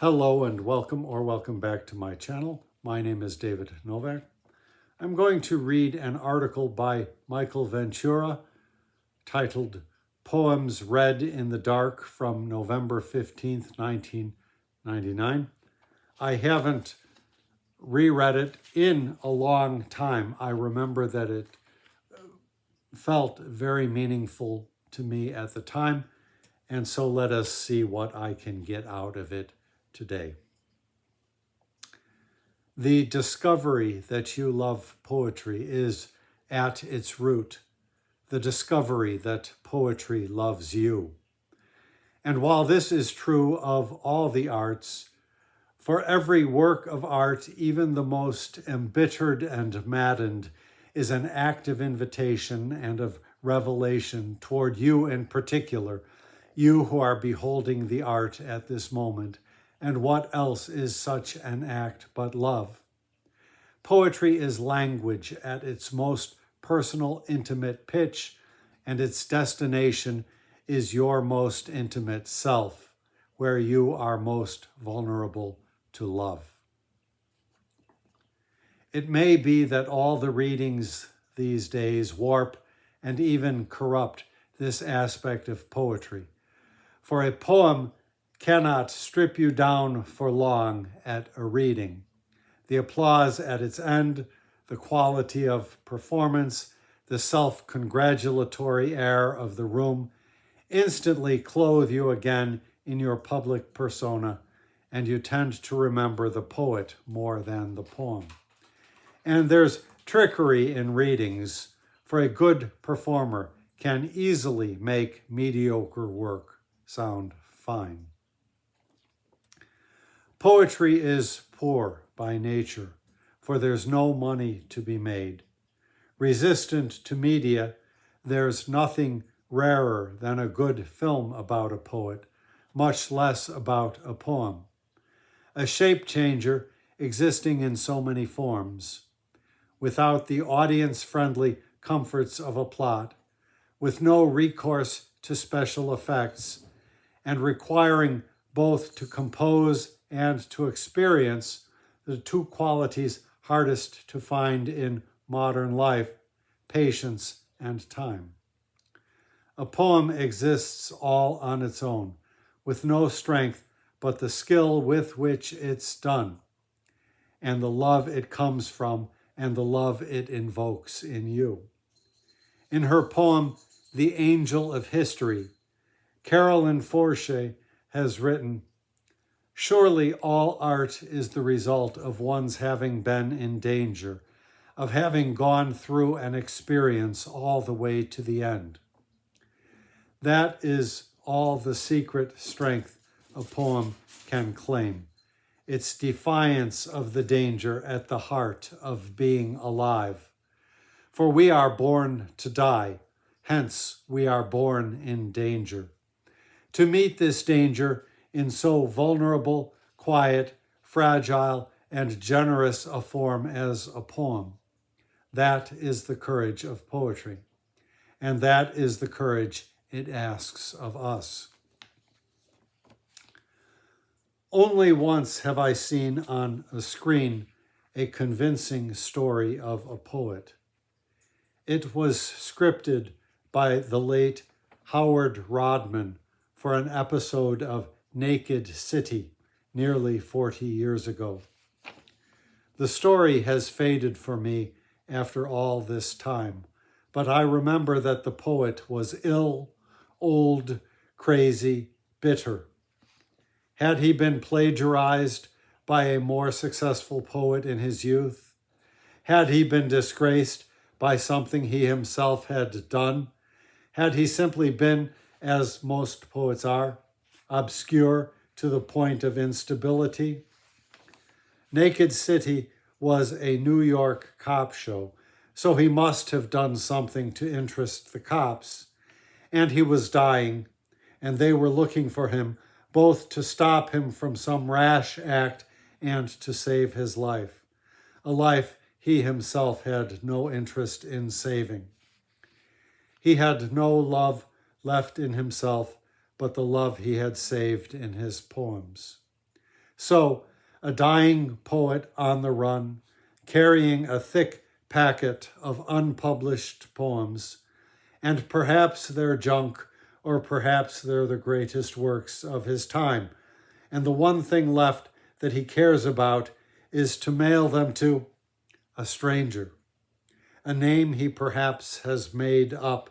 Hello and welcome back to my channel. My name is David Novak. I'm going to read an article by Michael Ventura titled Poems Read in the Dark from November 15th, 1999. I haven't reread it in a long time. I remember that it felt very meaningful to me at the time, and so let us see what I can get out of it today. The discovery that you love poetry is at its root the discovery that poetry loves you. And while this is true of all the arts, for every work of art, even the most embittered and maddened, is an active invitation and of revelation toward you in particular, you who are beholding the art at this moment. And what else is such an act but love? Poetry is language at its most personal, intimate pitch, and its destination is your most intimate self, where you are most vulnerable to love. It may be that all the readings these days warp and even corrupt this aspect of poetry, for a poem cannot strip you down for long at a reading. The applause at its end, the quality of performance, the self-congratulatory air of the room instantly clothe you again in your public persona, and you tend to remember the poet more than the poem. And there's trickery in readings, for a good performer can easily make mediocre work sound fine. Poetry is poor by nature, for there's no money to be made. Resistant to media, there's nothing rarer than a good film about a poet, much less about a poem. A shape changer existing in so many forms, without the audience-friendly comforts of a plot, with no recourse to special effects, and requiring both to compose and to experience, the two qualities hardest to find in modern life, patience and time. A poem exists all on its own, with no strength but the skill with which it's done, and the love it comes from, and the love it invokes in you. In her poem, The Angel of History, Carolyn Forche has written, "Surely all art is the result of one's having been in danger, of having gone through an experience all the way to the end." That is all the secret strength a poem can claim, its defiance of the danger at the heart of being alive. For we are born to die, hence we are born in danger. To meet this danger in so vulnerable, quiet, fragile, and generous a form as a poem, that is the courage of poetry, and that is the courage it asks of us. Only once have I seen on a screen a convincing story of a poet. It was scripted by the late Howard Rodman for an episode of Naked City nearly 40 years ago. The story has faded for me after all this time, but I remember that the poet was ill, old, crazy, bitter. Had he been plagiarized by a more successful poet in his youth? Had he been disgraced by something he himself had done? Had he simply been, as most poets are, obscure to the point of instability? Naked City was a New York cop show, so he must have done something to interest the cops. And he was dying, and they were looking for him, both to stop him from some rash act and to save his life, a life he himself had no interest in saving. He had no love left in himself but the love he had saved in his poems. So, a dying poet on the run, carrying a thick packet of unpublished poems, and perhaps they're junk, or perhaps they're the greatest works of his time, and the one thing left that he cares about is to mail them to a stranger, a name he perhaps has made up,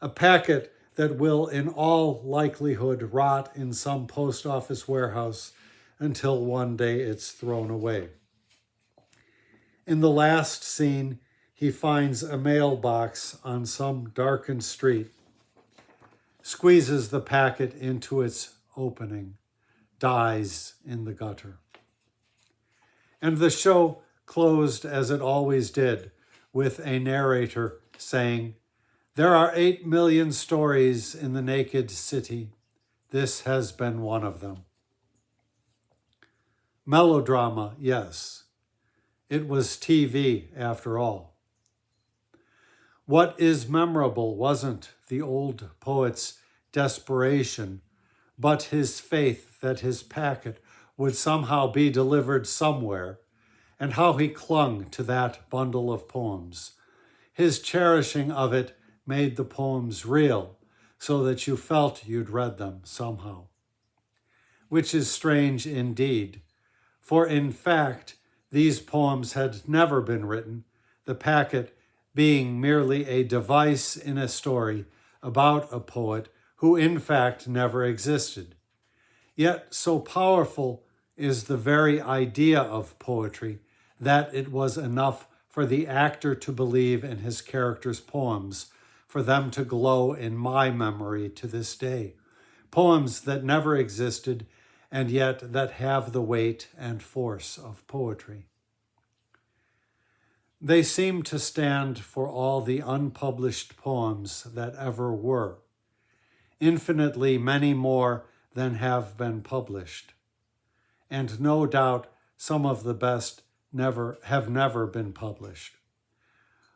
a packet that will in all likelihood rot in some post office warehouse until one day it's thrown away. In the last scene, he finds a mailbox on some darkened street, squeezes the packet into its opening, dies in the gutter. And the show closed as it always did, with a narrator saying, "There are 8 million stories in the naked city. This has been one of them." Melodrama, yes. It was TV after all. What is memorable wasn't the old poet's desperation, but his faith that his packet would somehow be delivered somewhere, and how he clung to that bundle of poems. His cherishing of it made the poems real, so that you felt you'd read them somehow. Which is strange indeed, for in fact, these poems had never been written, the packet being merely a device in a story about a poet who in fact never existed. Yet so powerful is the very idea of poetry that it was enough for the actor to believe in his character's poems, for them to glow in my memory to this day. Poems that never existed and yet that have the weight and force of poetry. They seem to stand for all the unpublished poems that ever were, infinitely many more than have been published. And no doubt some of the best have never been published.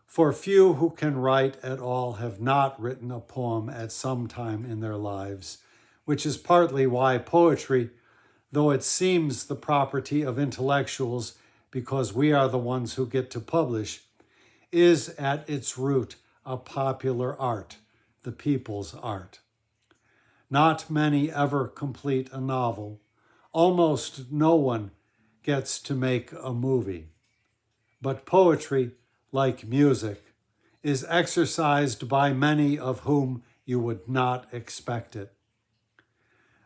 For few who can write at all have not written a poem at some time in their lives, which is partly why poetry, though it seems the property of intellectuals because we are the ones who get to publish, is at its root a popular art, the people's art. Not many ever complete a novel. Almost no one gets to make a movie. But poetry, like music, is exercised by many of whom you would not expect it.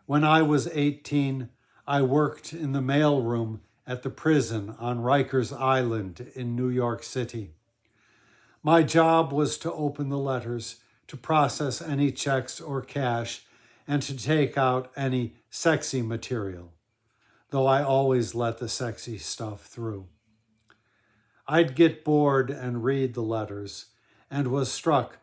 When I was 18, I worked in the mailroom at the prison on Rikers Island in New York City. My job was to open the letters, to process any checks or cash, and to take out any sexy material, though I always let the sexy stuff through. I'd get bored and read the letters, and was struck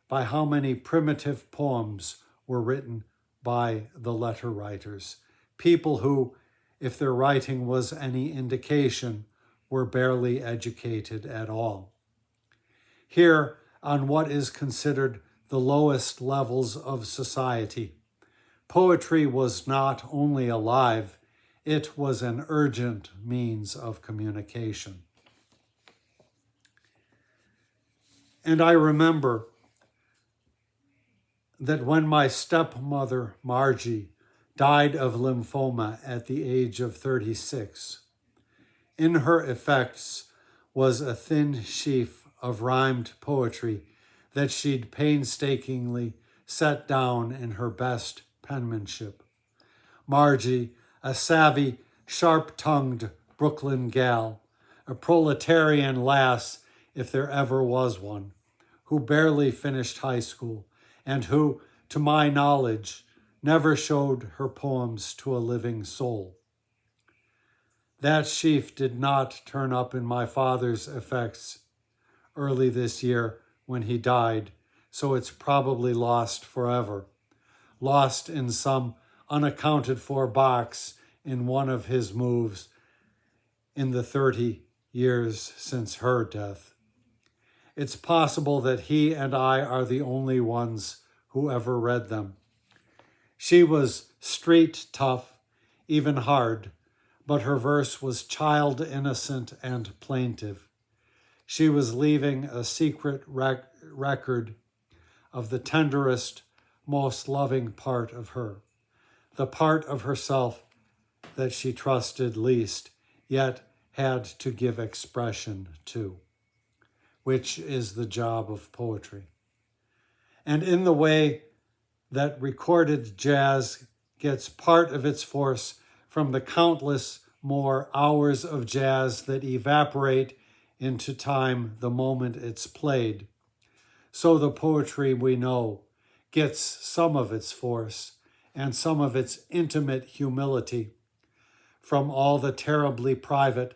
by how many primitive poems were written by the letter writers, people who, if their writing was any indication, were barely educated at all. Here, on what is considered the lowest levels of society, poetry was not only alive, it was an urgent means of communication. And I remember that when my stepmother, Margie, died of lymphoma at the age of 36, in her effects was a thin sheaf of rhymed poetry that she'd painstakingly set down in her best penmanship. Margie, a savvy, sharp-tongued Brooklyn gal, a proletarian lass if there ever was one, who barely finished high school and who, to my knowledge, never showed her poems to a living soul. That sheaf did not turn up in my father's effects early this year when he died, so it's probably lost forever, lost in some unaccounted-for box in one of his moves in the 30 years since her death. It's possible that he and I are the only ones who ever read them. She was street tough, even hard, but her verse was child innocent and plaintive. She was leaving a secret record of the tenderest, most loving part of her, the part of herself that she trusted least, yet had to give expression to, which is the job of poetry. And in the way that recorded jazz gets part of its force from the countless more hours of jazz that evaporate into time the moment it's played, so the poetry we know gets some of its force and some of its intimate humility from all the terribly private,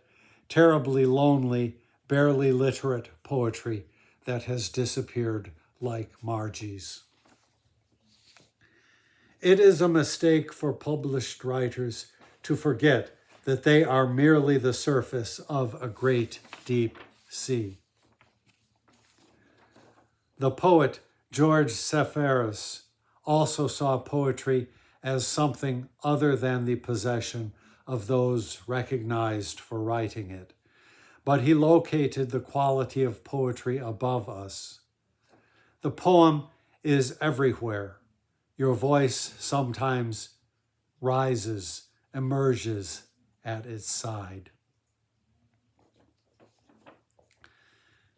terribly lonely, barely literate poetry that has disappeared like Margie's. It is a mistake for published writers to forget that they are merely the surface of a great deep sea. The poet George Seferis also saw poetry as something other than the possession of those recognized for writing it, but he located the quality of poetry above us. The poem is everywhere. Your voice sometimes rises, emerges at its side.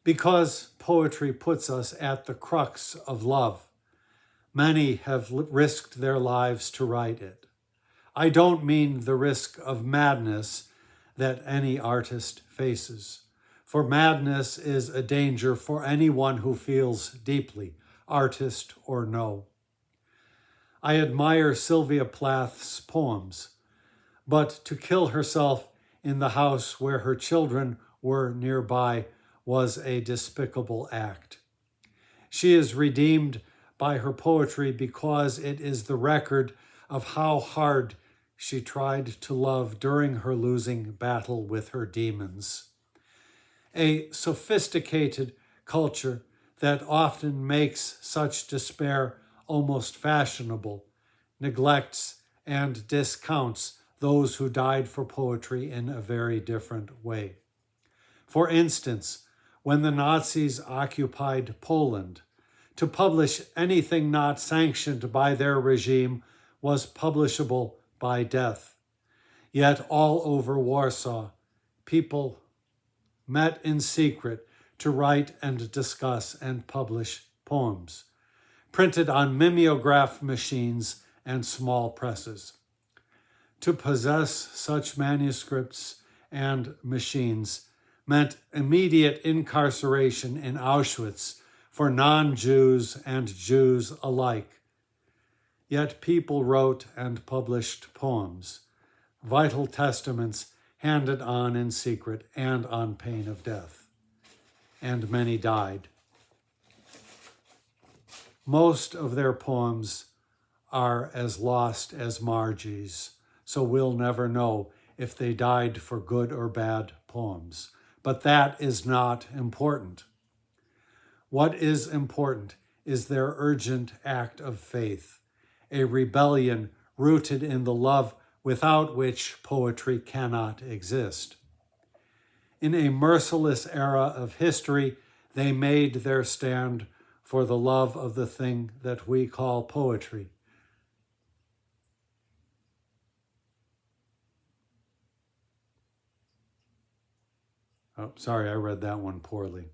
Because poetry puts us at the crux of love, many have risked their lives to write it. I don't mean the risk of madness that any artist faces, for madness is a danger for anyone who feels deeply, artist or no. I admire Sylvia Plath's poems, but to kill herself in the house where her children were nearby was a despicable act. She is redeemed by her poetry because it is the record of how hard she tried to love during her losing battle with her demons. A sophisticated culture that often makes such despair almost fashionable neglects and discounts those who died for poetry in a very different way. For instance, when the Nazis occupied Poland, to publish anything not sanctioned by their regime was publishable by death. Yet all over Warsaw, people met in secret to write and discuss and publish poems, printed on mimeograph machines and small presses. To possess such manuscripts and machines meant immediate incarceration in Auschwitz for non-Jews and Jews alike. Yet people wrote and published poems, vital testaments handed on in secret and on pain of death. And many died. Most of their poems are as lost as Margie's, so we'll never know if they died for good or bad poems. But that is not important. What is important is their urgent act of faith, a rebellion rooted in the love without which poetry cannot exist. In a merciless era of history, they made their stand for the love of the thing that we call poetry. Oh, sorry, I read that one poorly.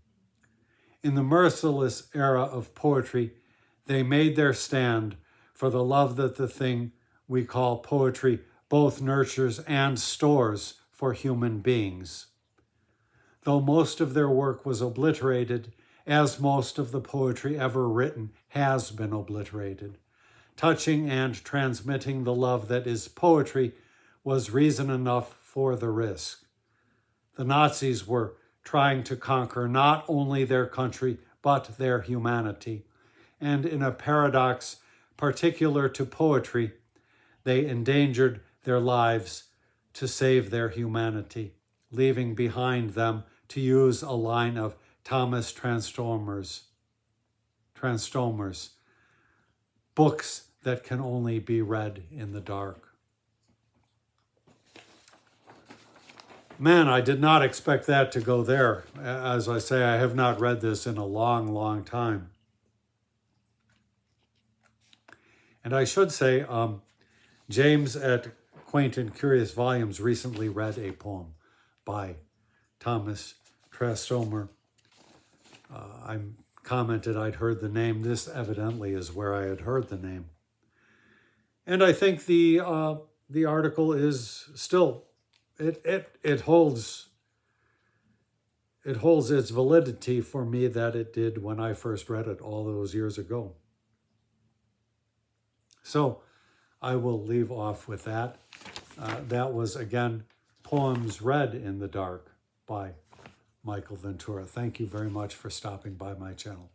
In the merciless era of poetry, they made their stand for the love that the thing we call poetry both nurtures and stores for human beings. Though most of their work was obliterated, as most of the poetry ever written has been obliterated, touching and transmitting the love that is poetry was reason enough for the risk. The Nazis were trying to conquer not only their country, but their humanity. And in a paradox particular to poetry, they endangered their lives to save their humanity, leaving behind them, to use a line of Thomas Transtormer's, books that can only be read in the dark. Man, I did not expect that to go there. As I say, I have not read this in a long, long time. And I should say, James at Quaint and Curious Volumes recently read a poem by Thomas Trastomer. I commented I'd heard the name. This evidently is where I had heard the name. And I think the article is still, it holds its validity for me that it did when I first read it all those years ago. So I will leave off with that. That was, again, Poems Read in the Dark by Michael Ventura. Thank you very much for stopping by my channel.